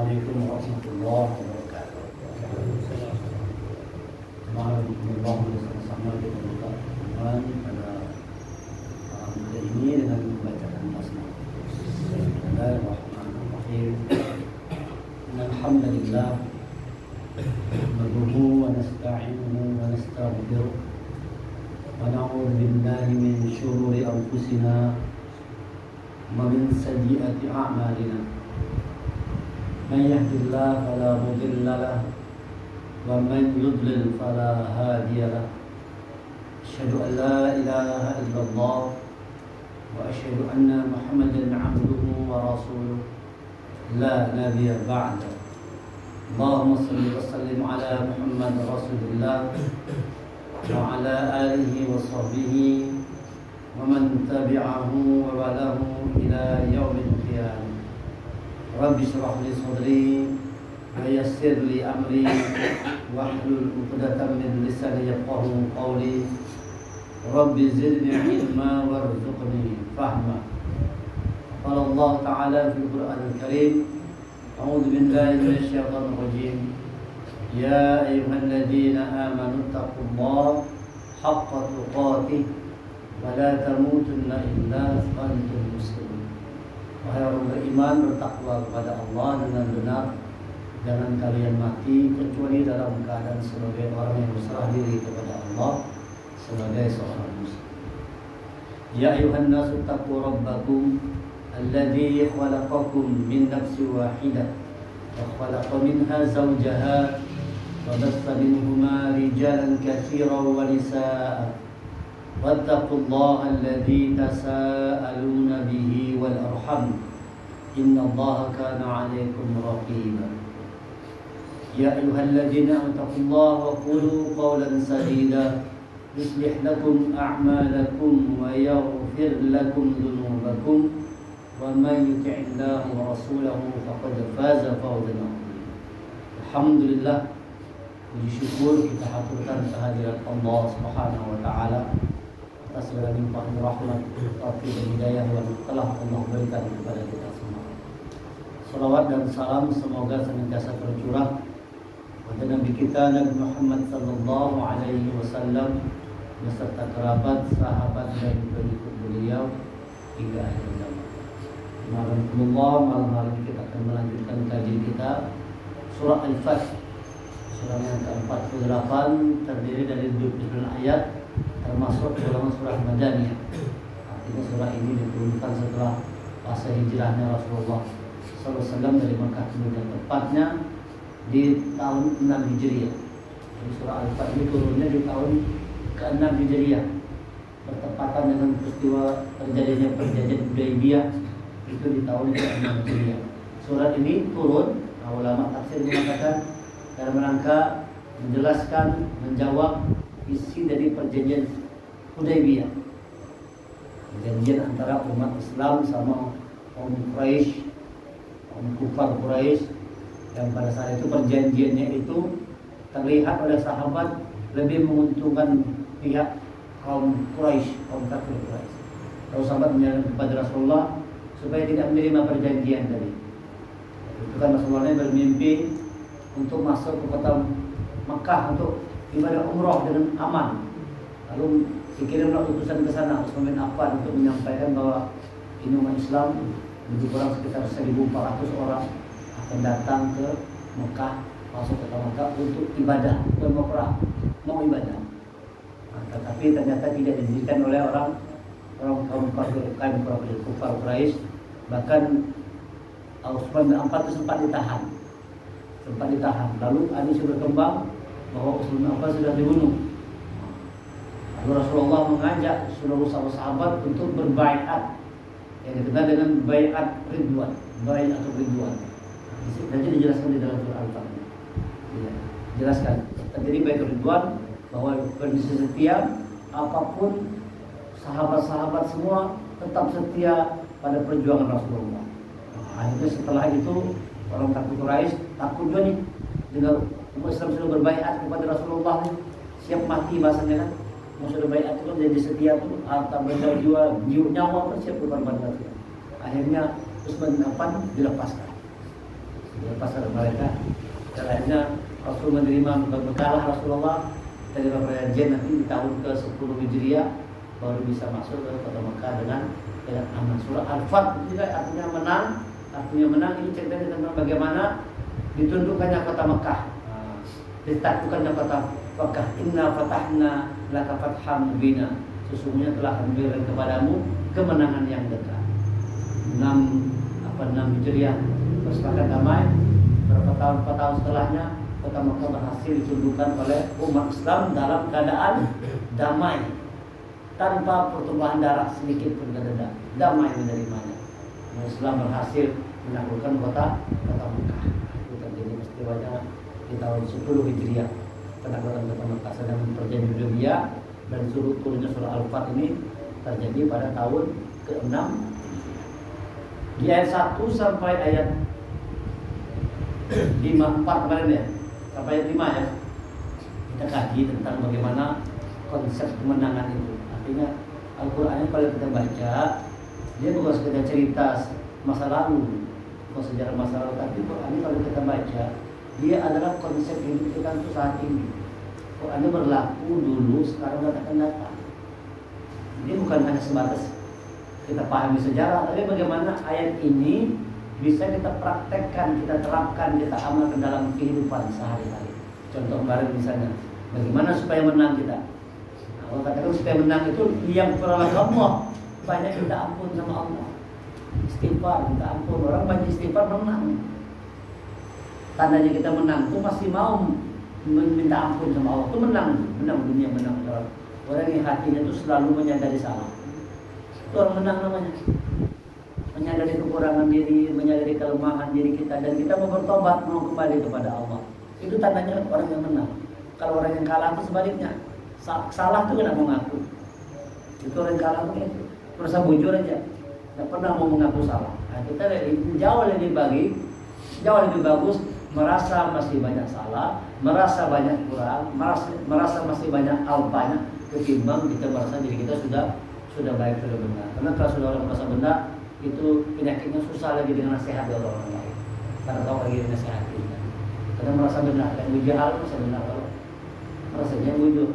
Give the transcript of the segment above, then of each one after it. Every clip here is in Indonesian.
Assalamualaikum warahmatullahi wabarakatuh. Alhamdulillah bersama-sama kita buka pertemuan pada hari ini dengan membacakan basmalah. Bismillahirrahmanirrahim. Alhamdulillah nahmaduhu wa nasta'inuhu wa nastaghfiruh wa na'udzu billahi min shururi anfusina wa min sayyiati a'malina. من يهد الله فلا مضل له ومن يضلل فلا هادي له أشهد أن لا إله إلا الله وأشهد أن محمدا عبده ورسوله لا نبي بعده اللهم صل وسلم على محمد رسول الله وعلى آله وصحبه ومن تبعه ووالاه إلى يوم القيامة Rabbi shrah li sadri wa yassir li amri wahlul 'uqdatam min lisani yafqahu qawli Rabbi zidni ilma warzuqni fahma. Qala Allah Ta'ala fil Qur'anil Karim A'udzu billahi minasy syaithanir rajim Ya ayyuhalladzina amanu taqullaha haqqa tuqatih wa la tamutunna illa wa antum muslimun. Wahai orang beriman, bertakwa kepada Allah dengan benar. Jangan kalian mati kecuali dalam keadaan sebagai orang yang berserah diri kepada Allah sebagai seorang muslim. Ya ayuhan nasu taqu rabbakum alladzi khalaqakum min nafsin wahidah wa khalaqa minha zawjaha wa bassa minhuma rijalan katsiran wa nisaa'a واتقوا الله الذي تساءلون به والأرحم إن الله كان عليكم رقيبا يا أيها الذين آمنوا اتقوا الله وقولوا قولا سديدا يصلح لكم أعمالكم ويغفر لكم ذنوبكم ومن يطع الله ورسوله فقد فاز فوزا عظيما. Alhamdulillah, puji syukur kita haturkan kehadirat Allah Subhanahu wa taala atas segala limpahan rahmat, taufik dan hidayah yang telah Allah berikan kepada kita semua. Salawat dan salam semoga senantiasa tercurah pada Nabi kita Nabi Muhammad sallallahu alaihi wasallam beserta kerabat, sahabat dan pengikut beliau hingga akhir zaman. Malam hari kita akan melanjutkan kajian kita surah Al-Fath, surah yang ke-48 terdiri dari 29 ayat, termasuk dalam surah Madaniyah. Artinya surah ini diturunkan setelah fase hijrahnya Rasulullah SAW dari Makkah ke Madinah, tepatnya di tahun 6 Hijriah. Jadi surah Al-Fath ini turunnya di tahun ke-6 Hijriah, bertepatan dengan peristiwa terjadinya perjanjian Hudaybiyah itu di tahun ke-6 Hijriah. Surat ini turun, ulama tafsir mengatakan dalam rangka menjelaskan, menjawab isi dari perjanjian Hudaybiyah, perjanjian antara umat Islam sama kaum Quraisy, kaum kufar Quraisy, yang pada saat itu perjanjiannya itu terlihat oleh sahabat lebih menguntungkan pihak kaum Quraisy, kaum kafir Quraisy. Kalau sahabat menyarankan kepada Rasulullah supaya tidak menerima perjanjian tadi. Itu kan Rasulullah bermimpi untuk masuk ke kota Makkah untuk ibadah umroh dengan aman. Lalu dikirimlah utusan ke sana Utsman bin Affan untuk menyampaikan bahwa ini umat Islam lebih kurang sekitar 1.400 orang akan datang ke Mekah, masuk ke Mekah untuk ibadah, bukan mau perang, mau ibadah. Nah, tetapi ternyata tidak diizinkan oleh orang kaum kufar Quraisy. Bahkan Utsman bin Affan itu sempat ditahan. Lalu hadis berkembang bahwa Utsman bin Affan sudah dibunuh. Lalu Rasulullah mengajak seluruh sahabat untuk berbaiat, yang dikenal dengan baiat Ridwan, baiat Ridwan. Nanti dijelaskan di dalam surah Al-Fath. Ya, jelaskan. Jadi baiat Ridwan bahwa kondisi setia, apapun sahabat-sahabat semua tetap setia pada perjuangan Rasulullah. Akhirnya setelah itu orang takut Quraisy takut juga nih dengan umat Islam sudah berbaiat kepada Rasulullah nih, siap mati bahasanya kan. Mau sudah baiat itu kan jadi setia tuh, harta benda jiwa, nyawa pun siap berkorban. Akhirnya Utsman bin Affan dilepaskan. Lepas mereka, caranya Rasul menerima berbekalah Rasulullah dari perjanjian nanti di tahun ke-10 Hijriah baru bisa masuk ke kota Mekah dengan aman. Surah Al-Fath juga artinya menang. Artinya menang ini ceritanya tentang bagaimana ditundukkannya kota Mekah, ditaklukkannya kota Mekah. Inna fatahna laka fatham mubina. Sesungguhnya telah kami berikan kepadamu kemenangan yang dekat. 6 Hijriah bersepakat damai. Berapa tahun setelahnya kota Mekah berhasil ditundukkan oleh umat Islam dalam keadaan damai, tanpa pertumpahan darah sedikit pun tidak, damai menerimanya. Islam berhasil menaklukkan kota Mekah. Itu terjadi peristiwanya di tahun 10 Hijriah, penaklukan kota Mekah. Sedangkan perjanjian Hudaybiyah dan turunnya surah Al-Fath ini terjadi pada tahun ke-6 di ayat 1 sampai ayat 4 kemarin ya, sampai ayat 5 ya. Kita kaji tentang bagaimana konsep kemenangan itu. Artinya Al-Qur'an kalau kita baca, dia bukan sekedar cerita masa lalu, bukan sejarah masa lalu, tapi Quran ini kalau kita baca, dia adalah konsep hidup kita untuk saat ini. Quran ini berlaku dulu, sekarang dan akan datang. Ini bukan hanya sebatas kita pahami sejarah, tapi bagaimana ayat ini bisa kita praktekkan, kita terapkan, kita amalkan dalam kehidupan sehari-hari. Contoh kemarin misalnya, bagaimana supaya menang kita. Nah, kalau katakan supaya menang itu yang peroleh Allah, banyak minta ampun sama Allah, istighfar, minta ampun. Orang banyak istighfar menang. Tandanya kita menang itu masih mau meminta ampun sama Allah, itu menang dunia, menang akhirat. Orang yang hatinya itu selalu menyadari salah, itu orang menang namanya. Menyadari kekurangan diri, menyadari kelemahan diri kita, dan kita mau bertobat, mau kembali kepada Allah. Itu tandanya orang yang menang. Kalau orang yang kalah itu sebaliknya, salah itu tidak mau ngaku. Itu orang yang kalah itu merasa bujur aja, tidak pernah mau mengaku salah. Nah, kita jauh lebih bagus merasa masih banyak salah, merasa banyak kurang, merasa masih banyak alpanya, ketimbang kita merasa diri kita sudah baik, sudah benar. Karena kalau sudah orang merasa benar, itu penyakitnya susah lagi dengan nasihat dari orang lain. Karena tahu lagi nasihat kita. Karena merasa benar, dan Jahal merasa benar kalau rasanya bujur.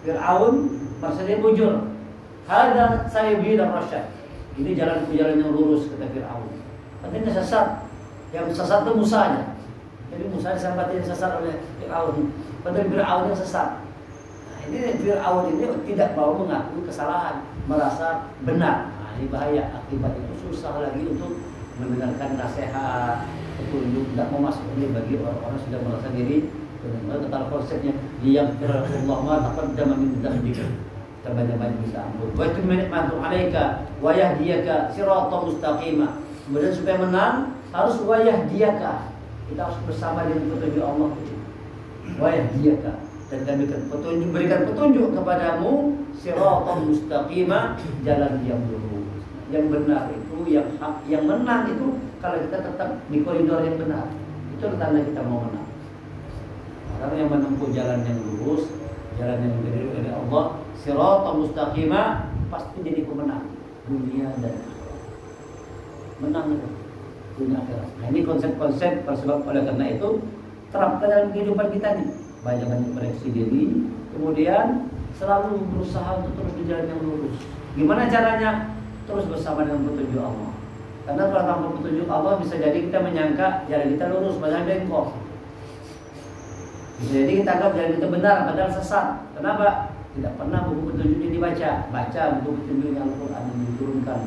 Fir'aun merasa bujur. Hada sayyid ar-rasyad. Ini jalan yang lurus, kata Fir'aun. Katanya sesat. Yang sesat itu Musanya. Jadi Musa disangka yang sesat oleh Fir'aun. Padahal Fir'aun yang sesat. Nah, ini Fir'aun ini tidak mau mengakui kesalahan, merasa benar. Nah, ini bahaya. Akibat itu susah lagi untuk mendengarkan nasihat, petunjuk. Tidak mau masuk ini bagi orang-orang sudah merasa diri benar. Kata konsepnya, yang Allah ma taqaddama min dzambika. Kita banyak-banyak bisa ampun. Wa tu'minu 'alaika wa yahdiyaka siratan mustaqima. Kemudian supaya menang harus wa yahdiyaka. Kita harus bersama dengan petunjuk Allah. Wa yahdiyaka, dan kami berikan petunjuk kepadamu siratan mustaqima, jalan yang lurus. Yang benar itu, yang hak, yang menang itu kalau kita tetap di koridor yang benar. Itu tanda kita mau menang. Orang yang menempuh jalan yang lurus, jalan yang diberi oleh Allah, siratan mustaqima, pasti jadi pemenang dunia dan akhirat. Menang itu dunia akhirat. Nah, ini konsep-konsep tersebab oleh karena itu terapkan dalam kehidupan kita nih. Banyak-banyak koreksi diri, kemudian selalu berusaha untuk terus di jalan yang lurus. Gimana caranya? Terus bersama dengan petunjuk Allah. Karena kalau tanpa petunjuk Allah bisa jadi kita menyangka jalan kita lurus, padahal bengkok. Bisa jadi kita anggap jalan kita benar, padahal sesat. Kenapa? Tidak pernah buku petunjuknya dibaca. Baca buku petunjuknya Al-Quran yang diturunkan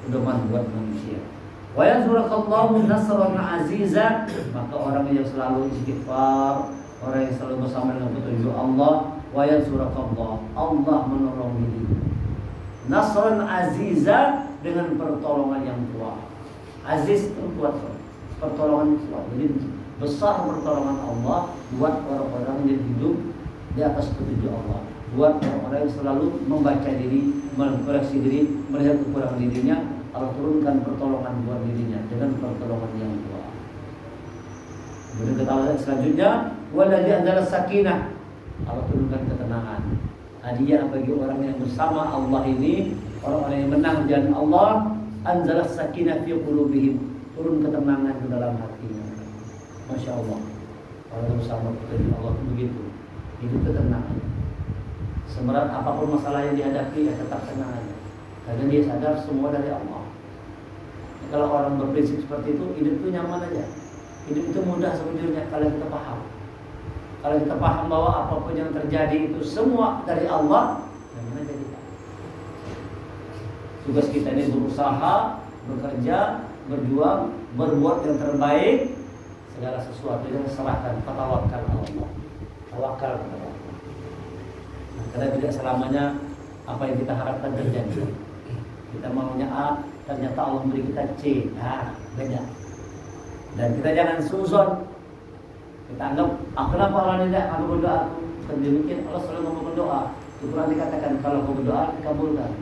pedoman buat manusia. Wa yansurukallahu nasran aziza, maka orang yang selalu istighfar, orang yang selalu bersama dengan petunjuk Allah, wa yansurukallahu, Allah menolong diri. Nasran aziza, dengan pertolongan yang kuat. Aziz itu kuat, pertolongan kuat. Jadi besar pertolongan Allah buat orang-orang yang hidup di atas petunjuk Allah. Buat orang-orang yang selalu membaca diri, mengkoreksi diri, melihat kekurangan dirinya, Allah turunkan pertolongan buat dirinya dengan pertolongan yang kuat. Kemudian kata selanjutnya, waladzi anzala sakinah, Allah turunkan ketenangan. Hadiah bagi orang yang bersama Allah ini, orang-orang yang menang jalan Allah, anzala sakinah fi qulubihim, turun ketenangan ke dalam hatinya. Masya Allah, kalau bersama petunjuk Allah itu begitu, hidup itu tenang. Seberat apapun masalah yang dihadapi, ya tetap tenang aja. Karena dia sadar semua dari Allah. Kalau orang berprinsip seperti itu, hidup itu nyaman aja. Hidup itu mudah sebenarnya kalau kita paham. Kalau kita paham bahwa apapun yang terjadi itu semua dari Allah, yang mana jadi kita. Tugas kita ini berusaha, bekerja, berjuang, berbuat yang terbaik. Segala sesuatu yang serahkan, tawakal Allah. Tawakal kepada Allah. Nah, karena tidak selamanya apa yang kita harapkan terjadi. Kita maunya A, ternyata Allah memberi kita C. Nah, beda. Dan kita jangan suzon. Kita anggap, kenapa Allah tidak aku berdoa? Demikian Allah selalu ngomong berdoa. Di Quran dikatakan kalau kau berdoa dikabulkan.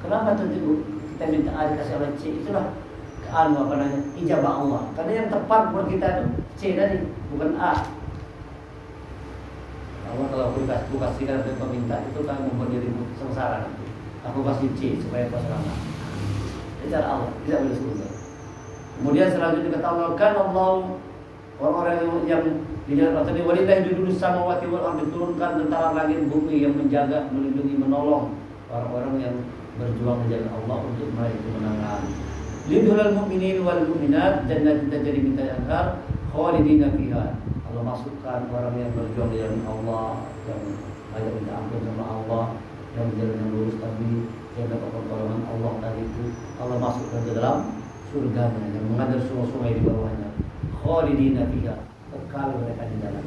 Kenapa tentu kita minta A dikasih oleh C? Itulah ijabah Allah. Karena yang tepat buat kita itu C tadi, bukan A. Allah kalau aku kasihkan apa yang minta itu kan membuat dirimu sengsara. Aku kasih C supaya kau selamat. Itu cara Allah, tidak boleh suzon. Kemudian selanjutnya kata Allah, kan Allah orang-orang yang di jalan Allah walillahi judul samawati wal ardi, turunkan tentara langit bumi yang menjaga, melindungi, menolong orang-orang yang berjuang di jalan Allah untuk meraih kemenangan. Lidhul mu'minin wal mu'minat jannatin tajri min tahtiha al-anhar khalidina fiha. Allah masukkan orang yang berjuang di jalan Allah, yang banyak minta ampun sama Allah, yang berjalan yang lurus tadi, yang dapat pertolongan Allah tadi itu, Allah masukkan ke dalam surga yang mengalir sungai-sungai di bawahnya. Khalidina fiha, kekal mereka di dalam.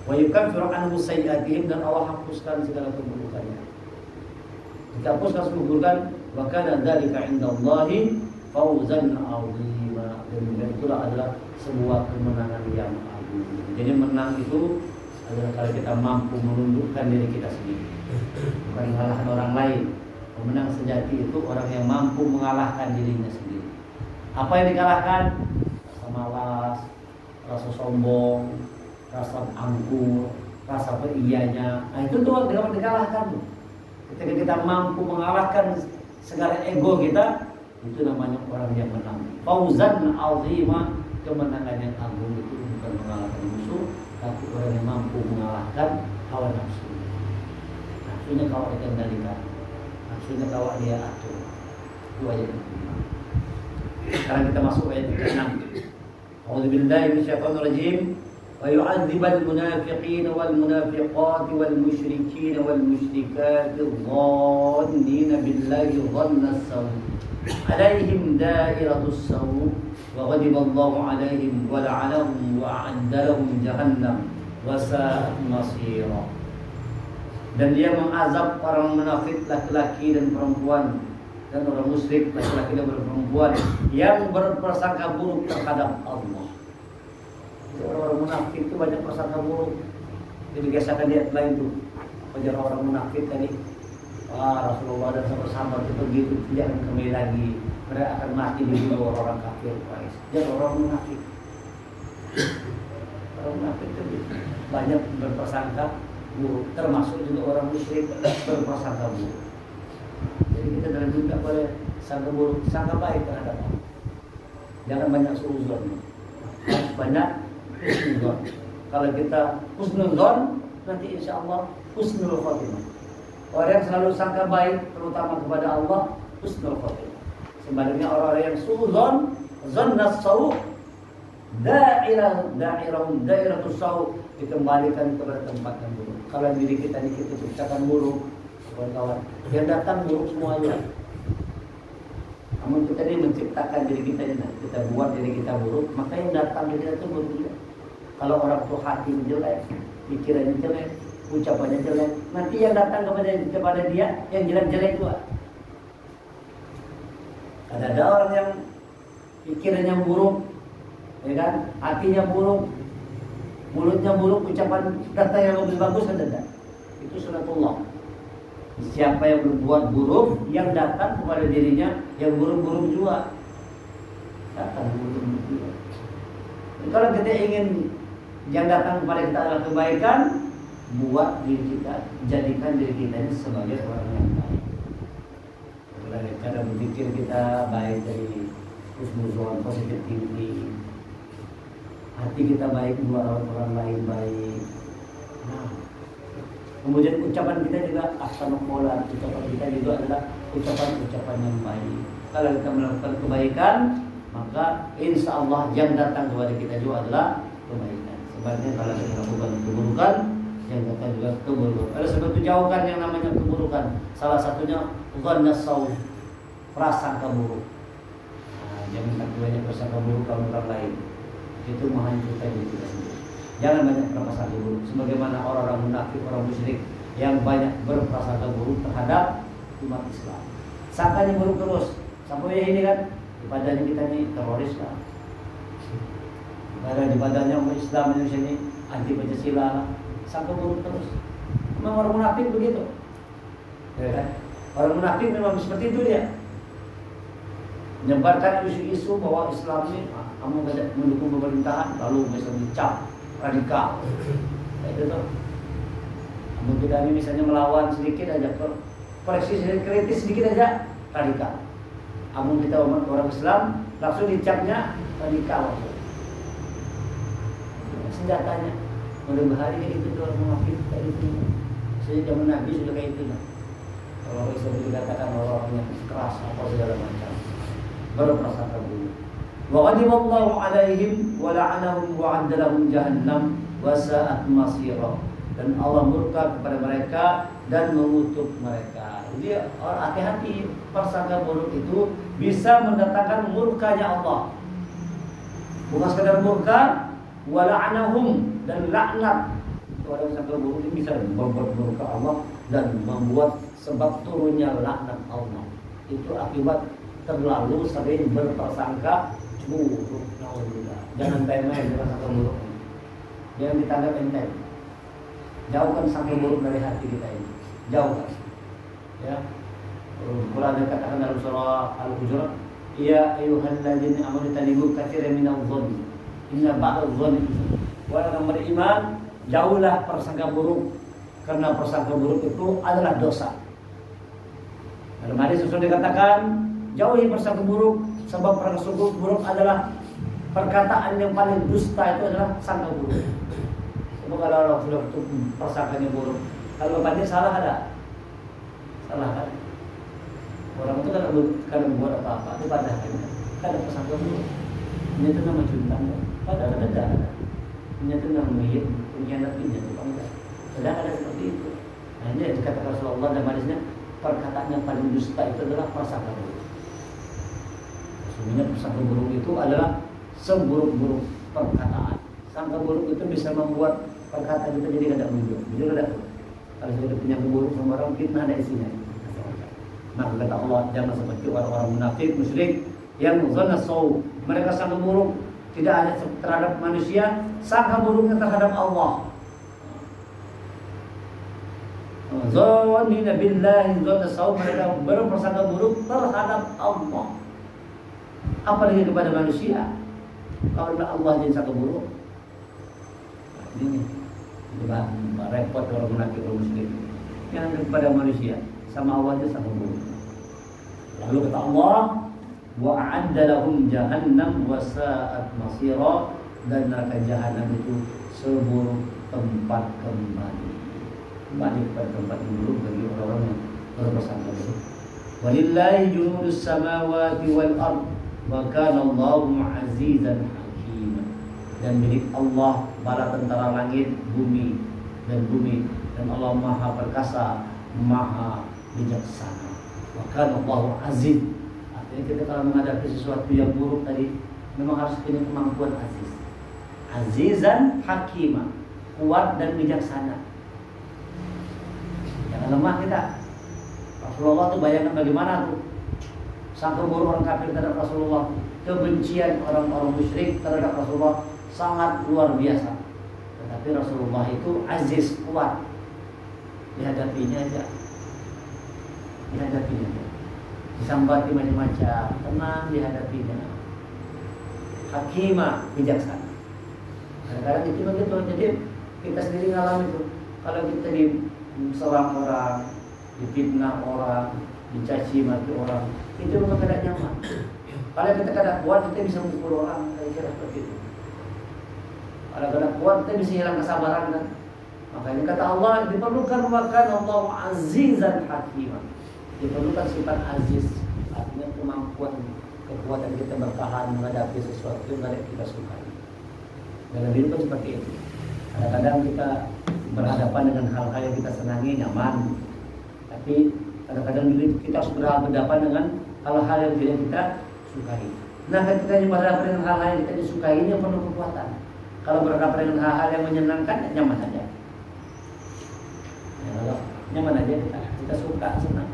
Wa yukaffiru anhum sayyi'atihim, dan Allah hapuskan segala keburukannya. Dihapuskan segala keburukan, wa kana dzalika 'indallahi fawzan 'azima. Dan itulah adalah sebuah kemenangan yang agung. Jadi menang itu adalah kalau kita mampu menundukkan diri kita sendiri, bukan mengalahkan orang lain. Pemenang sejati itu orang yang mampu mengalahkan dirinya sendiri. Apa yang dikalahkan? Rasa malas, rasa sombong, rasa angkuh, rasa iyanya. Nah itu tuh dapat dikalahkan. Ketika kita mampu mengalahkan segala ego kita, itu namanya orang yang menang. Fauzan azima, kemenangan yang agung itu bukan mengalahkan musuh, tapi orang yang mampu mengalahkan hawa nafsu. Nafsunya kau kendalikan, nafsunya kau dia atur. Itu aja. Sekarang kita masuk ayat ke-6. A'udzubillahi minasyaitonir rajim. Wa yu'adzibal munafiqina wal munafiqati wal musyrikina wal musyrikati dhannina billahi dhanna as-saw. 'Alaihim da'iratus saw wa ghadiballahu 'alaihim wa la'anahum wa a'adda lahum jahannam wa sa'at masira. Dan dia mengazab orang munafik laki-laki dan perempuan, dan orang musyrik laki-laki dan perempuan yang berprasangka buruk terhadap Allah. Orang-orang munafik itu banyak prasangka buruk. Jadi biasakan dia lain tuh. Wajar orang munafik tadi, Rasulullah dan sahabat itu begitu, tidak akan kembali lagi. Mereka akan mati dibunuh orang kafir Quraisy. Jadi orang munafik. Orang munafik itu banyak berprasangka buruk, termasuk juga orang musyrik berprasangka buruk. Jadi kita dalam juga boleh sangka buruk, sangka baik terhadap Allah. Jangan banyak suuzon, banyak husnuzon. Kalau kita husnuzon, nanti insya Allah husnul khotimah. Orang yang selalu sangka baik, terutama kepada Allah, husnul khotimah. Sebaliknya orang-orang yang suuzon, zannas sawu, dairatus sawu, dikembalikan kepada tempat yang buruk. Kalau diri kita ciptakan buruk, kawan-kawan, yang datang buruk semuanya. Namun kita ini menciptakan diri kita, kita buat diri kita buruk, maka yang datang diri kita itu buruk juga. Kalau orang tuh hati jelek, pikirannya jelek, ucapannya jelek, nanti yang datang kepada dia yang jelek-jelek juga. Ada orang yang pikirannya buruk, ya kan, hatinya buruk, mulutnya buruk, ucapan kata yang bagus-bagus kan ada. Itu sunatullah. Siapa yang berbuat buruk, yang datang kepada dirinya yang buruk-buruk juga. Datang buruk-buruk juga. Kalau kita ingin yang datang kepada kita adalah kebaikan, buat diri kita, jadikan diri kita ini sebagai orang yang baik. Dari cara berpikir kita baik, dari husnuzon, positif tinggi. hati kita baik, dua orang lain baik. Nah, kemudian ucapan kita juga ahsanul, ucapan kita juga adalah ucapan-ucapan yang baik. Kalau kita melakukan kebaikan, maka insya Allah yang datang kepada kita juga adalah kebaikan. Sebaliknya kalau kita melakukan keburukan, yang datang juga keburukan. Oleh sebab itu jauhkan yang namanya keburukan. Salah satunya dhanna saw, prasangka buruk. Nah, jangan banyak prasangka buruk kalau orang lain. Itu menghancurkan diri kita sendiri. Jangan banyak berprasangka buruk. Sebagaimana orang-orang munafik, orang musyrik yang banyak berprasangka buruk terhadap umat Islam. Sangkanya buruk terus. Sampai ini kan ibadahnya kita ini teroris lah. Ibadahnya umat Islam Indonesia ini anti Pancasila lah. Sangka buruk terus. Memang orang munafik begitu. Ya kan? Orang munafik memang seperti itu dia. Menyebarkan isu-isu bahwa Islam ini kamu mendukung pemerintahan, lalu misalnya dicap radikal. Kayak itu tuh. Namun kita ini misalnya melawan sedikit aja, koreksi sedikit, kritis sedikit aja, radikal. Namun kita orang Islam langsung dicapnya radikal. Senjatanya mulai bahari kayak itu tuh, orang munafik kayak itu. Sejak zaman Nabi sudah kayak itu. Kalau Islam dikatakan orang-orangnya keras apa segala macam, berprasangka buruk. Wa ghadiballahu alaihim wa la'anahum wa 'adda lahum jahannam wa sa'at masira. Dan Allah murka kepada mereka dan mengutuk mereka. Jadi hati-hati, prasangka buruk itu bisa mendatangkan murkanya Allah. Bukan sekadar murka, wa la'anahum, dan laknat. Orang prasangka buruk ini bisa membuat murka Allah dan membuat sebab turunnya laknat Allah. Itu akibat terlalu sering berprasangka buruk. Jangan main-main dengan sangka buruk. Jangan ditanggap enteng. Jauhkan sangka buruk dari hati kita ini. Jauhkan. Ya. Quran dikatakan dalam surah Al-Hujurat, ya ayyuhalladzina amanu tanibu katsiran minadh-dhanni. Inna ba'dadh-dhanni itsm. Wahai orang beriman, jauhlah prasangka buruk, karena prasangka buruk itu adalah dosa. Dalam hadis sudah dikatakan, jauhi prasangka buruk, sebab prasangka buruk adalah perkataan yang paling dusta, itu adalah sangka buruk. Sebab kalau orang sudah prasangkanya buruk, kalau bapaknya salah ada, salah kan? Orang itu kalau buat apa-apa itu pada akhirnya ada prasangka buruk. Ini itu nama curang, padahal ada. Ini itu nama pengkhianat ini, sedang ada seperti itu. Nah ini dikatakan Rasulullah dalam hadisnya, perkataan yang paling dusta itu adalah prasangka buruk. Sebenarnya prasangka buruk itu adalah seburuk-buruk perkataan. Sangka buruk itu bisa membuat perkataan kita jadi tidak muncul. Jadi tidak. Kalau sudah punya keburuk sama orang, fitnah ada isinya. Nah kata Allah, jangan seperti orang-orang munafik, musyrik yang dhanna saw. Mereka sangka buruk tidak hanya terhadap manusia, sangka buruknya terhadap Allah. Dzannina billahi dhanna saw, mereka berprasangka buruk terhadap Allah. Apalagi kepada manusia. Kalau Allah jadi sangka buruk, ini repot orang munafik, orang musyrik. Yang kepada manusia sama Allah aja sangka buruk. Lalu kata Allah, wa a'adda lahum jahannam wa sa'at masira, dan neraka jahanam itu seburuk tempat kembali. Kembali kepada tempat yang buruk bagi orang-orang yang berprasangka buruk. Walillahi junudus samawati wal ard wa kana Allahu azizan hakim. Dan milik Allah bala tentara langit, bumi, dan Allah maha perkasa, maha bijaksana. Wa kana Allahu aziz. Artinya kita kalau menghadapi sesuatu yang buruk tadi, memang harus punya kemampuan aziz. Azizan hakimah, kuat dan bijaksana. Jangan lemah kita. Rasulullah itu bayangkan bagaimana tuh sangka buruk orang kafir terhadap Rasulullah, kebencian orang-orang musyrik terhadap Rasulullah sangat luar biasa. Tetapi Rasulullah itu aziz, kuat. Dihadapinya aja. Disambati macam-macam, tenang dihadapinya. Hakimah, bijaksana. Kadang-kadang itu begitu. Jadi kita sendiri ngalamin itu. Kalau kita diserang orang, difitnah orang, dicaci maki orang, itu memang tidak nyaman. Kalau kita kadang kuat, kita bisa mukul orang, kira-kira seperti itu. Kalau kita kuat kita bisa hilang kesabaran kan. Makanya kata Allah diperlukan makan Allah azizan hakimah. Diperlukan sifat aziz, artinya kekuatan kita bertahan menghadapi sesuatu yang kita sukai. Dalam hidup kan seperti itu. Kadang-kadang kita berhadapan dengan hal-hal yang kita senangi, nyaman. Tapi kadang-kadang kita harus berhadapan dengan hal-hal yang tidak kita sukai. Nah, ketika berhadapan dengan hal-hal yang kita disukai ini yang perlu kekuatan. Kalau berhadapan dengan hal-hal yang menyenangkan, nyaman aja. Ya, kalau nyaman aja kita suka, senang.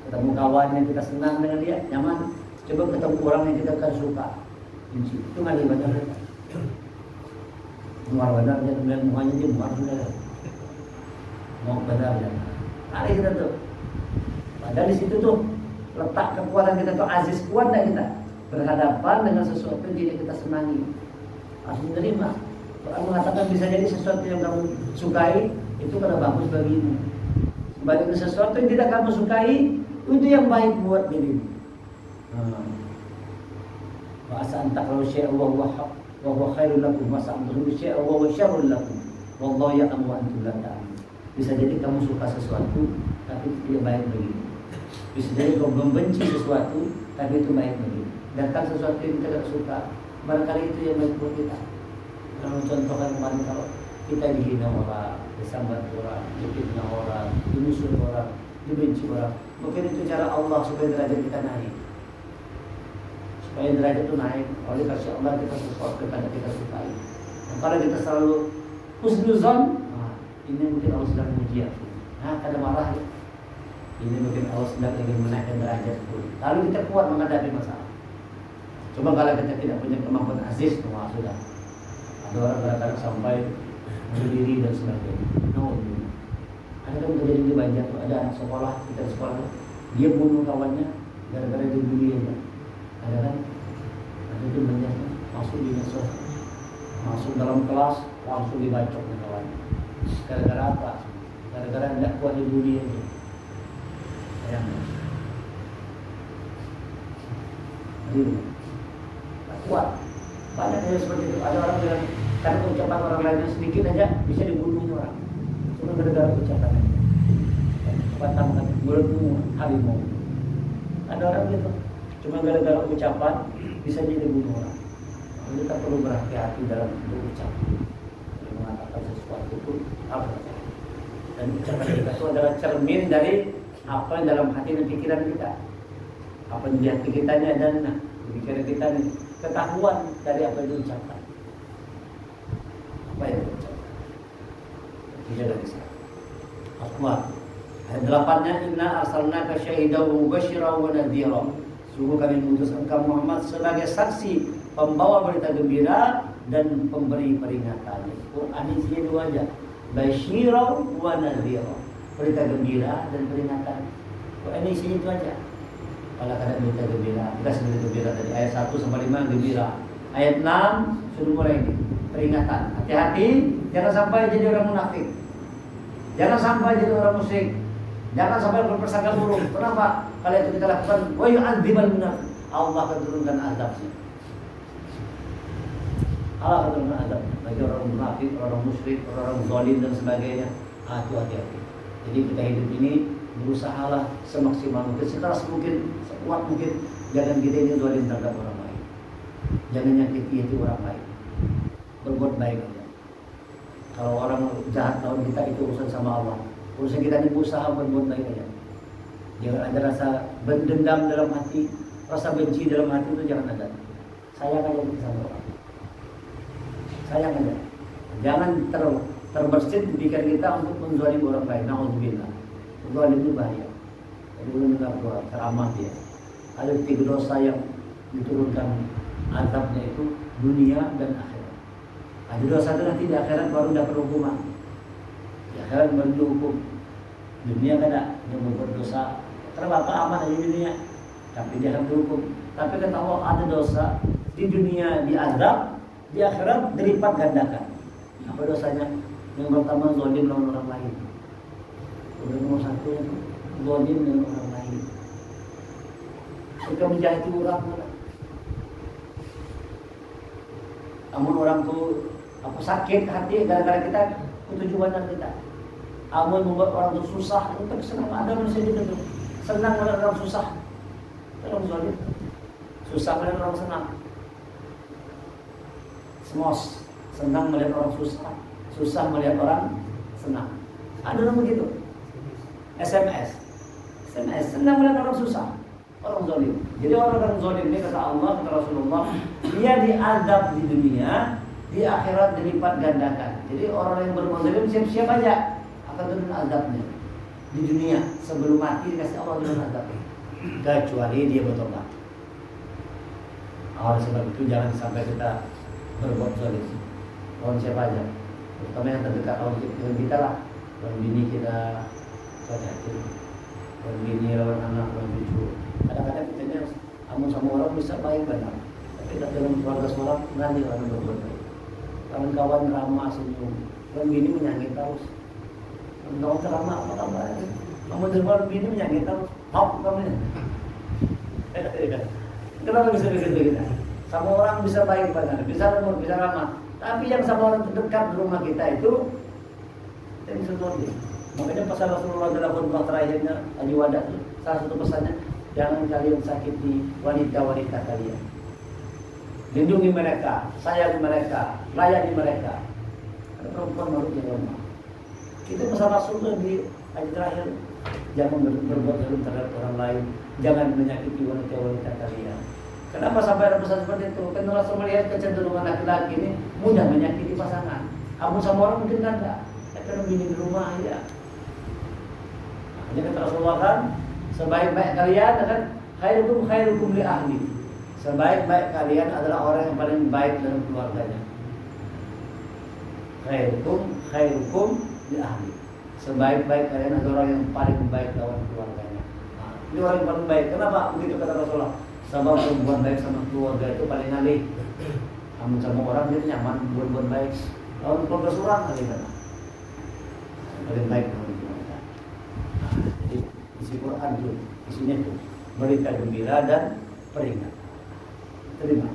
Ketemu kawan yang kita senang dengan dia, nyaman. Coba ketemu orang yang kita kan suka, benci. Itu nggak ibadah. Muar benar dia kemudian mukanya dia muar benar. Mau benar ya. Hari kita tuh. Padahal di situ tuh letak kekuatan kita tuh aziz kuat dah kita berhadapan dengan sesuatu yang tidak kita senangi. Harus menerima. Quran mengatakan bisa jadi sesuatu yang kamu sukai itu karena bagus bagimu. Sebaliknya sesuatu yang tidak kamu sukai itu yang baik buat dirimu. Wa asa an takrahu syai'an wa huwa khairul lakum wa asa an takrahu syai'an wa huwa syarrul lakum wallahu ya'lamu wa antum la ta'lamun. Bisa jadi kamu suka sesuatu tapi tidak baik bagimu. Bisa jadi kamu membenci sesuatu tapi itu baik bagimu. Datang sesuatu yang kita tidak suka, barangkali itu yang baik buat kita. Kalau contohkan kemarin kalau kita dihina orang, disambat orang, difitnah orang, dimusuhi orang, dibenci orang, mungkin itu cara Allah supaya derajat kita naik. Supaya derajat itu naik, oleh kasih Allah kita sesuatu yang kita sukai. Dan kalau kita selalu husnuzon, nah, ini mungkin Allah sedang menguji aku. Nah, kada marah ya. Ini mungkin Allah sedang ingin menaikkan derajat pun. Lalu kita kuat menghadapi masalah. Coba kalau kita tidak punya kemampuan aziz, wah sudah. Ada orang kadang-kadang sampai bunuh diri dan sebagainya. Ada kan terjadi di Banjar tuh, ada anak sekolah, kita di sekolah, dia bunuh kawannya gara-gara dibully aja. Ada kan? Ada itu banyak masuk di medsos, masuk dalam kelas langsung dibacok dengan kawannya. Gara-gara apa? Gara-gara tidak kuat dibully aja. Bayangkan. Jadi kuat. Banyak yang seperti itu. Ada orang bilang karena ucapan orang lain sedikit aja bisa dibunuh orang. Cuma gara-gara ucapan aja. Batam mulutmu harimau. Ada orang gitu. Cuma gara-gara ucapan bisa jadi bunuh orang. Kita perlu berhati-hati dalam berucap. Mengatakan sesuatu itu apa? Dan ucapan kita itu adalah cermin dari apa yang dalam hati dan pikiran kita. Apa yang di hati kita dan di pikiran kita ini. Ketahuan dari apa yang diucapkan. Apa yang diucapkan? Tidak lagi salah. Akhbar. Ayat 8-nya inna arsalnaka syahidan wa mubasysyiran wa nadhira. Sungguh kami mengutus engkau Muhammad sebagai saksi, pembawa berita gembira dan pemberi peringatan. Quran isinya dua aja. Basyiran wa nadhira. Berita gembira dan peringatan. Quran isinya itu aja. Kalau ada berita gembira, kita sebut gembira dari ayat 1 sampai 5 gembira. Ayat 6 sudah mulai ini peringatan. Hati-hati, jangan sampai jadi orang munafik. Jangan sampai jadi orang musyrik. Jangan sampai berprasangka buruk. Kenapa? Kalau itu kita lakukan, wa yu'adzibal munafiq. Allah akan turunkan azabnya. Allah akan turunkan azab bagi orang munafik, orang musyrik, orang zalim dan sebagainya. Hati-hati. Jadi kita hidup ini berusahalah semaksimal mungkin, sekeras mungkin, sekuat mungkin. Jangan kita ini zalim terhadap orang lain. Jangan nyakiti hati orang lain. Berbuat baik aja. Kalau orang jahat lawan kita itu urusan sama Allah. Urusan kita ini berusaha berbuat baik aja. Jangan ada rasa dendam dalam hati, rasa benci dalam hati itu jangan ada. Sayang aja sama orang. Sayang aja. Jangan terbersit di pikiran kita untuk menzalimi orang lain. Nauzubillah. Zalim itu bahaya. Jadi belum dengar doa ceramah dia. Ada 3 dosa yang diturunkan azabnya itu dunia dan akhirat. Ada dosa itu nanti di akhirat baru dapat hukuman. Di akhirat baru dihukum. Dunia kan ada yang membuat dosa. Karena bapak aman aja di dunia, tapi dia akan dihukum. Tapi kata Allah ada dosa di dunia diazab, di akhirat dilipat gandakan. Apa dosanya? Yang pertama zalim lawan orang lain. Udah nomor 1 itu zalim dengan orang lain. Suka menjahiti orang. Namun orang tuh Aku sakit hati gara-gara kita ketujuan kita. Amun membuat orang itu susah, itu senang ada manusia gitu. Senang melihat orang susah. Tolong zalim. Susah melihat orang senang. Smos, senang melihat orang susah. Susah melihat orang senang. Ada orang begitu. SMS, senang melihat orang susah. Orang zalim. Jadi orang zalim ini kata Allah, kata Rasulullah, dia diadab di dunia, di akhirat dilipat gandakan. Jadi orang yang berbuat zalim siap-siap aja akan turun azabnya di dunia, sebelum mati dikasih Allah turun azabnya, kecuali dia bertobat. Oleh sebab itu jangan sampai kita berbuat zalim lawan siapa aja, terutama yang terdekat dengan kita lah, lawan bini kita, lawan bini, lawan anak, lawan cucu. Kadang-kadang kita amun sama orang bisa baik benar, tapi dalam keluarga seorang nanti orang berbuat baik. Kawan-kawan ramah senyum, lawan bini menyangit terus. Kawan ramah apa kabar? Kamu dengar bini menyangit terus, hop kamu ini. Kenapa bisa begitu kita? Sama orang bisa baik benar, bisa lembut, bisa ramah. Tapi yang sama orang terdekat di rumah kita itu kita bisa zalim. Makanya pasal Rasulullah dalam khutbah terakhirnya Haji Wada itu salah satu pesannya, jangan kalian sakiti wanita-wanita kalian. Lindungi mereka, sayangi mereka, layani mereka. Ada perempuan baru yang lemah. Itu pesan Rasulullah di Haji terakhir, jangan berbuat zalim terhadap orang lain, jangan menyakiti wanita-wanita kalian. Kenapa sampai ada pesan seperti itu? Karena Rasul melihat kecenderungan laki-laki ini mudah menyakiti pasangan. Kamu sama orang mungkin kan enggak. Karena bini di rumah aja. Jadi kata Rasulullah kan, sebaik-baik kalian kan khairukum li ahli. Sebaik-baik kalian adalah orang yang paling baik dalam keluarganya. Khairukum li ahli. Sebaik-baik kalian adalah orang yang paling baik dalam keluarganya. Nah, ini orang yang paling baik. Kenapa begitu kata Rasulullah? Sebab berbuat baik sama keluarga itu paling alih. Kamu sama orang dia nyaman berbuat baik. Lawan keluarga seorang kali kan. Paling baik dalam keluarga. Nah, jadi isi Quran itu isinya itu berita gembira dan peringatan. Terima.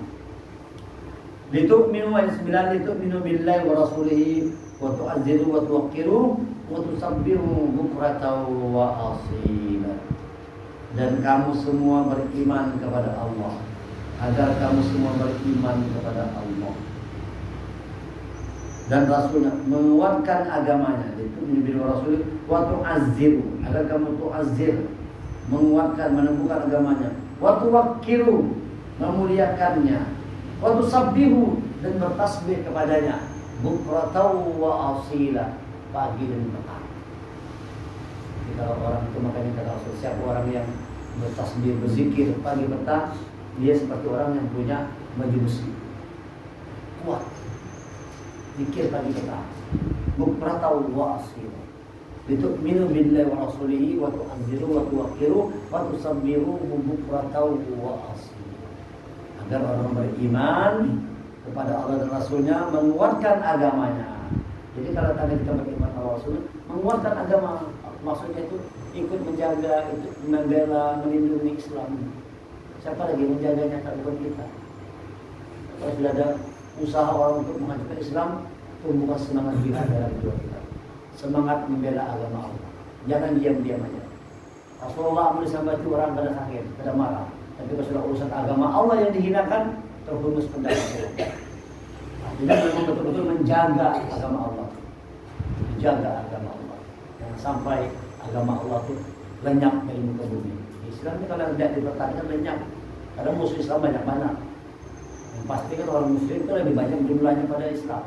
Litu'minu wa ismilan litu'minu billahi wa rasulihi wa tu'azziru wa tuwaqqiru wa tusabbihu bukratan wa asila. Dan kamu semua beriman kepada Allah, agar kamu semua beriman kepada Allah dan Rasulnya, menguatkan agamanya. Itu menjadi Rasul waktu azir, agar kamu tu'azir, menguatkan, meneguhkan agamanya. Waktu wakiru, memuliakannya. Waktu sabbihu, dan bertasbih kepadanya. Bukratan wa asila, pagi dan petang. Kalau orang itu, makanya kata Rasul, siapa orang yang bertasbih, berzikir pagi petang, dia seperti orang yang punya baju besi kuat, zikir pagi petang. Bukratan wa asila, litu'minu billahi wa rasulihi wa tu'azziru wa tuwaqqiru wa tusabbihu bukratan wa asila. Agar orang beriman kepada Allah dan Rasulnya, menguatkan agamanya. Jadi kalau tadi kita beriman kepada Rasul, menguatkan agama, maksudnya itu ikut menjaga, ikut membela, melindungi Islam. Siapa lagi menjaganya kalau bukan kita? Kalau sudah ada usaha orang untuk menghancurkan Islam, tumbuhkan semangat jihad dalam jiwa kita, semangat membela agama Allah. Jangan diam-diam aja. Rasulullah sampai itu orang pada sakit, pada marah. Tapi kalau sudah urusan agama Allah yang dihinakan, terhunus pendapat. Jadi memang betul-betul menjaga agama Allah, menjaga agama Allah. Jangan sampai agama Allah itu lenyap dari muka bumi. Islam ini kalau tidak dipertahankan lenyap. Karena musuh Islam banyak-banyak. Yang pasti kan orang Muslim itu lebih banyak jumlahnya pada Islam.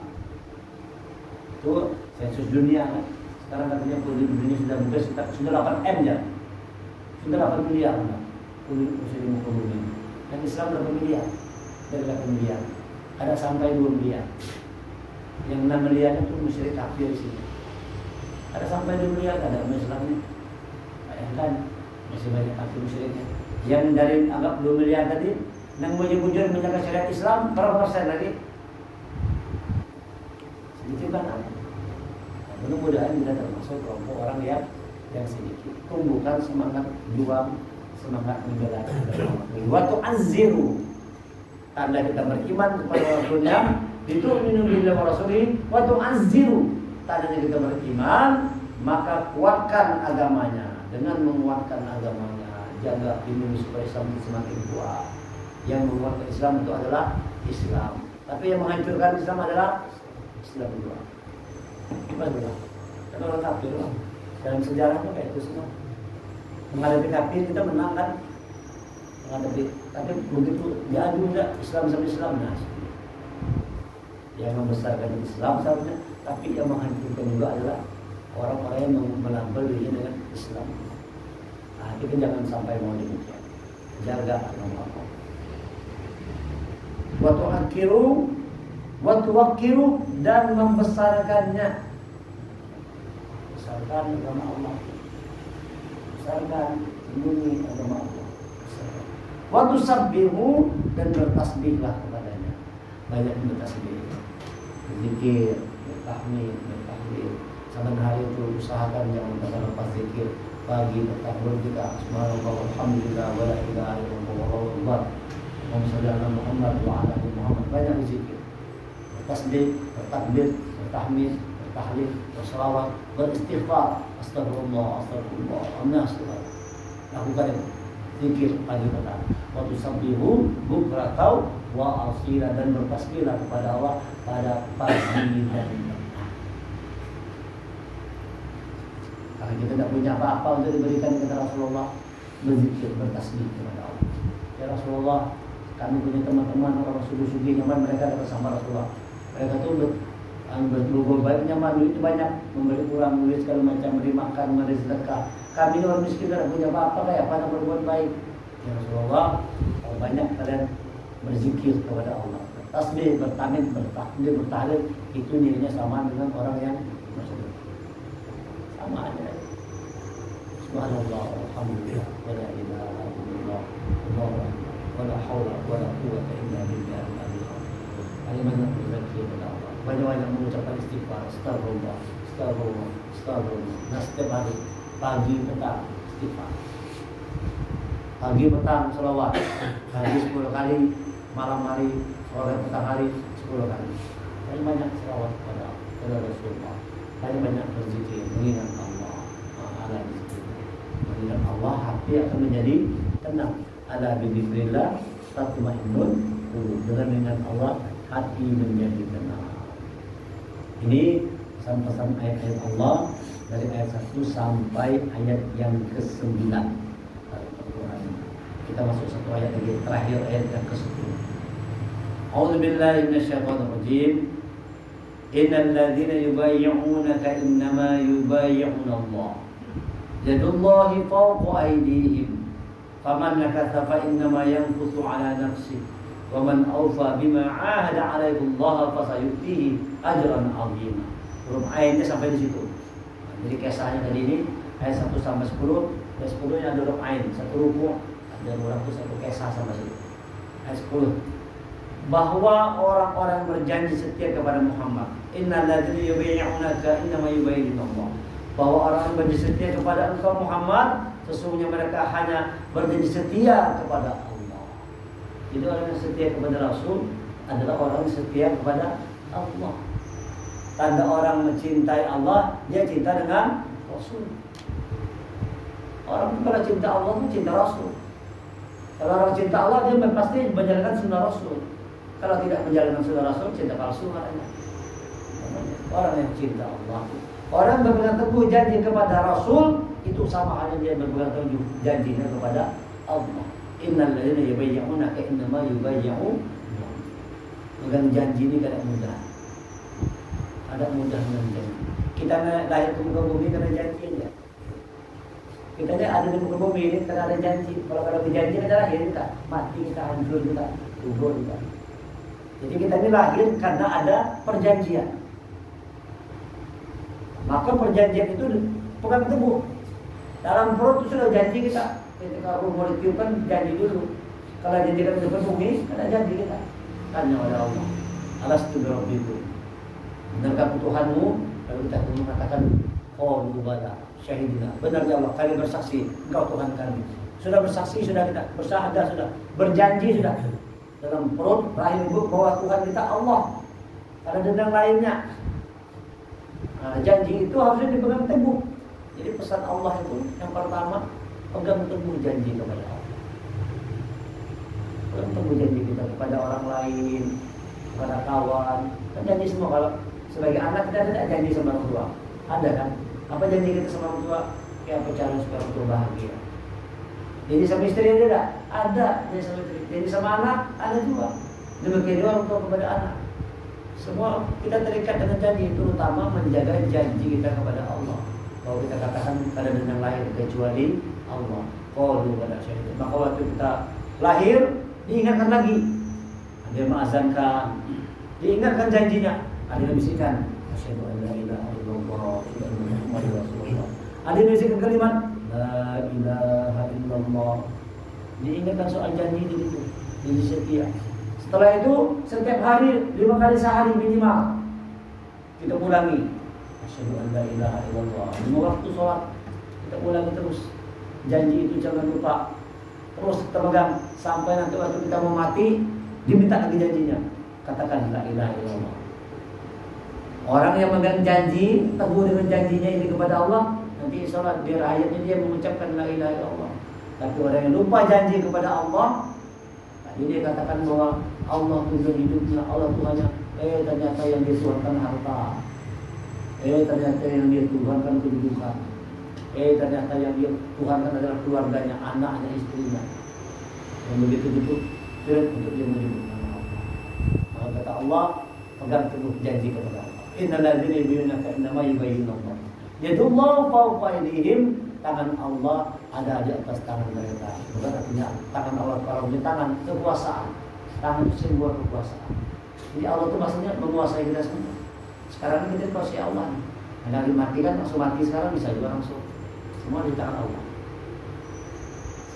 Itu sensus dunia kan. Sekarang katanya penduduk dunia sudah mungkin sudah 8 M ya. Sudah 8 miliar kan. Penduduk Muslim di muka bumi. Dan Islam berapa miliar? Dari 8 miliar. Ada sampai 2 miliar. Yang 6 miliar itu musyrik kafir di sini. Ada sampai 2 miliar ada umat Islam ini. Bayangkan masih banyak kafir musyriknya. Yang dari anggap 2 miliar tadi, yang bujur menjaga syariat Islam berapa persen lagi? Sedikit banget. Mudah-mudahan kita termasuk kelompok orang yang sedikit. Tumbuhkan semangat juang, semangat membela agama. Waktu azziru, tanda kita beriman kepada Rasulnya, Ditu'minu billahi wa rasulih wa tu'azziru. Tandanya kita beriman, maka kuatkan agamanya. Dengan menguatkan agamanya, jaga lindungi supaya Islam semakin kuat. Yang menguatkan Islam itu adalah Islam. Tapi yang menghancurkan Islam adalah Islam kedua. Gimana? Karena orang kafir lah. Dalam sejarah itu kayak itu semua. Menghadapi kafir kita menang kan? Menghadapi, tapi begitu diadu enggak Islam sama Islam, nah yang membesarkan Islam seharusnya, tapi yang menghancurkan juga adalah orang-orang yang melabel dirinya dengan Islam. Nah, kita jangan sampai mau demikian. Jaga agama Allah. Wa tu'akhiru wa tuwaqqiru, dan membesarkannya. Besarkan agama Allah. Besarkan lindungi agama Allah. Wa tusabbihu, dan bertasbihlah kepadanya. Banyak bertasbih. Berzikir, bertahmid, bertahlil. Saban hari itu usahakan jangan kita lepas zikir. Pagi bertakbir kita subhanallah walhamdulillah wa la ilaha illallah wallahu akbar. Allahumma shalli ala Muhammad wa ala ali Muhammad. Banyak berzikir. Bertasbih, bertakbir, bertahmid, bertahlil, berselawat, beristighfar. Astagfirullah, astagfirullah. Astagfirullah. Lakukan itu. Zikir pagi petang. Wa tusabbihu bukratan wa asila, dan bertasbihlah kepada Allah pada pagi dan petang. Kalau kita tidak punya apa-apa untuk diberikan kepada Rasulullah, berzikir, bertasbih kepada Allah. Ya Rasulullah, kami punya teman-teman orang sugi-sugi nyaman, mereka datang sama Rasulullah. Mereka tuh berbuat baik, nyaman, duit itu banyak, memberi kurang, duit segala macam, beri makan, memberi sedekah. Kami orang miskin tidak punya apa-apa, kayak apa yang berbuat baik. Ya Rasulullah, kalau banyak kalian berzikir kepada Allah, tasbih, bertamid, bertakbir, bertahlil, itu nilainya sama dengan orang yang bersedekah. Sama aja. Subhanallah, alhamdulillah, wa la ilaha illallah, Allahu akbar, wa la haula wa la quwwata illa billah. Banyak berzikir kepada Allah, banyak mengucapkan istighfar, astagfirullah, astagfirullah, astagfirullah. Nah, setiap hari, pagi petang istighfar, pagi petang selawat, pagi 10 kali, malam hari, sore petang hari 10 kali. Banyak selawat kepada Rasulullah, banyak berzikir, mengingat Allah, ala zikir, mengingat Allah, hati akan menjadi tenang. Ala bidzikrillah tatma'innul qulub, dengan mengingat Allah hati menjadi tenang. Ini pesan-pesan ayat-ayat Allah dari ayat 1 sampai ayat yang ke-9 Al-Quran. Kita masuk satu ayat lagi, terakhir ayat yang ke-10. A'udzubillahi minasyaitonir rajim. Innal ladzina yubayyi'unaka innama yubayyi'una Allah. Yadullahi fawqa aydihim. Faman nakatha fa innama yanqutu 'ala nafsihi. Wa man awfa bima 'ahada 'alaihi Allah fasayutihi ajran 'azima. Huruf ayatnya sampai di situ. Jadi kisahnya tadi ini ayat 1 sampai 10. Ayat 10 nya ada huruf ain, satu ruku, ada huruf satu kisah sama situ. Ayat 10. Bahwa orang-orang berjanji setia kepada Muhammad. Innal ladzina yubayyi'unaka innama yubayyi'una Allah. Bahwa orang yang berjanji setia kepada engkau Muhammad, sesungguhnya mereka hanya berjanji setia kepada Allah. Jadi orang yang setia kepada Rasul adalah orang yang setia kepada Allah. Tanda orang mencintai Allah, dia cinta dengan Rasul. Orang kalau cinta Allah itu cinta Rasul. Kalau orang cinta Allah, dia pasti menjalankan sunnah Rasul. Kalau tidak menjalankan sunnah Rasul, cinta palsu katanya. Orang yang cinta Allah, orang berpegang teguh janji kepada Rasul, itu sama halnya dia berpegang teguh janjinya kepada Allah. Innal ladzina yubayyi'unaka innama yubayyi'una. Pegang janji ini kadang mudah. Ada mudah dengan janji. Kita lahir ke muka bumi karena janji aja. Kita ada di muka bumi ini karena ada janji. Kalau ada janji kita lahir, kita mati, kita hancur, kita gugur kita. Jadi kita ini lahir karena ada perjanjian. Maka perjanjian itu pegang teguh. Dalam perut itu sudah janji kita. Ketika ruh mau ditiupkan, janji dulu. Kalau janji kita terpenuhi, ada janji kita. Tanya oleh Allah, alastu birabbikum, benarkah Tuhanmu? Lalu kita mengatakan, oh bala, syahidina, benar ya Allah, kami bersaksi, engkau Tuhan kami. Sudah bersaksi, sudah kita bersyahadah, sudah berjanji, sudah dalam perut rahim ibu bahwa Tuhan kita Allah. ada dendam lainnya. Nah, janji itu harusnya dipegang teguh. Jadi pesan Allah itu yang pertama, pegang teguh janji kepada Allah. Pegang teguh janji kita kepada orang lain, kepada kawan. Kan janji semua, kalau sebagai anak kita tidak janji sama orang tua. Ada kan? Apa janji kita sama orang tua? Kayak apa cara supaya orang tua bahagia? Jadi sama istri ada? Ada. Jadi sama istri. Jadi sama anak ada juga. Demikian juga orang tua kepada anak. Semua kita terikat dengan janji, terutama menjaga janji kita kepada Allah. Kalau kita katakan pada yang lain kecuali Allah. Qalu pada syaitan. Maka waktu kita lahir diingatkan lagi. Dia mengazankan, diingatkan janjinya. Ada yang bisikan, asyhadu an la ilaha illallah, asyhadu anna Muhammadar Rasulullah. Ada yang bisikan kalimat la ilaha illallah. Diingatkan soal janji itu, janji setia. Setelah itu setiap hari 5 kali sehari minimal kita ulangi asyhadu an la ilaha illallah. 5 waktu sholat kita ulangi terus. Janji itu jangan lupa. Terus kita pegang sampai nanti waktu kita mau mati diminta lagi janjinya. Katakan la ilaha illallah. Orang yang memegang janji, teguh dengan janjinya ini kepada Allah, nanti sholat di hayatnya dia mengucapkan la ilaha illallah. Tapi orang yang lupa janji kepada Allah, jadi dia katakan bahwa Allah tujuan hidupnya, Allah Tuhannya, ternyata yang dia tuhankan harta, ternyata yang dia tuhankan kedudukan, ternyata yang dia tuhankan adalah keluarganya, anaknya, istrinya. Yang begitu sulit untuk dia menyebut nama Allah. Maka kata Allah, pegang teguh janji kepada Allah. Innal ladzina yubayyinunaka innama yubayyinullah. Yadullahu fawqa aydihim. Tangan Allah ada di atas tangan mereka. Bukan artinya tangan Allah kalau di tangan kekuasaan. Tangan itu simbol kekuasaan. Jadi Allah itu maksudnya menguasai kita semua. Sekarang kita dikuasai Allah. Ada yang mati kan langsung mati, sekarang bisa juga langsung. Semua di tangan Allah.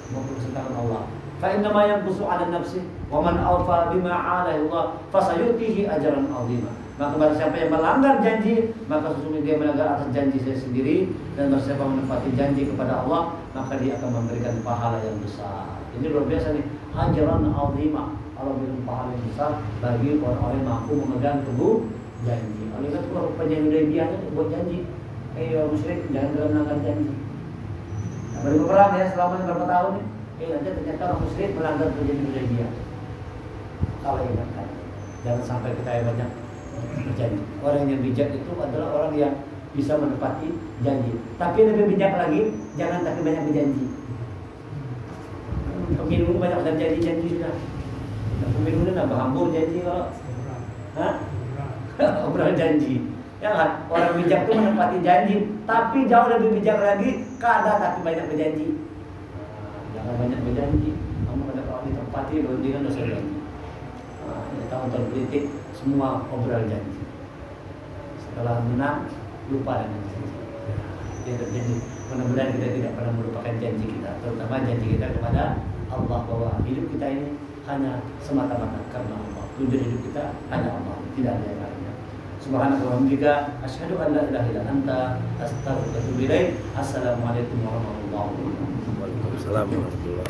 Semua di tangan Allah. Fa inna ma yanqusu 'ala nafsi wa man awfa bima 'alaihi Allah fasayutihi ajran 'azima. Maka barang siapa yang melanggar janji, maka sesungguhnya dia melanggar atas janji saya sendiri. Dan barang siapa menepati janji kepada Allah, maka dia akan memberikan pahala yang besar. Ini luar biasa nih, ajran 'azima. Allah berikan pahala yang besar bagi orang-orang yang mampu memegang teguh janji. Oleh karena itu kalau perjanjian Hudaybiyah itu buat janji, orang musyrik jangan dalam melanggar janji. Nah, baru perang ya selama berapa tahun nih? Nanti ternyata orang musyrik melanggar perjanjian Hudaybiyah. Kalau ingatkan, jangan sampai kita banyak berjanji. Orang yang bijak itu adalah orang yang bisa menepati janji. Tapi lebih bijak lagi, jangan tapi banyak berjanji. Pemilu banyak janji-janji sudah. Pemilu ini nambah hambur janji kalau, obrolan janji. Ya kan? Orang bijak itu menepati janji, tapi jauh lebih bijak lagi kada tapi banyak berjanji. Jangan banyak berjanji. Kamu pada kalau ditepati, dengan dosa janji. Tahun-tahun politik semua obrolan janji. Setelah menang lupa dengan janji. Dia terjadi. Mudah-mudahan kita tidak pernah melupakan janji kita, terutama janji kita kepada Allah bahwa hidup kita ini hanya semata-mata karena Allah. Tujuan hidup kita hanya Allah, tidak ada yang lainnya. Subhanallah wa bihamdika asyhadu an la ilaha illa anta astaghfiruka wa atubu ilaik. Assalamualaikum warahmatullahi wabarakatuh. Waalaikumsalam warahmatullahi wabarakatuh.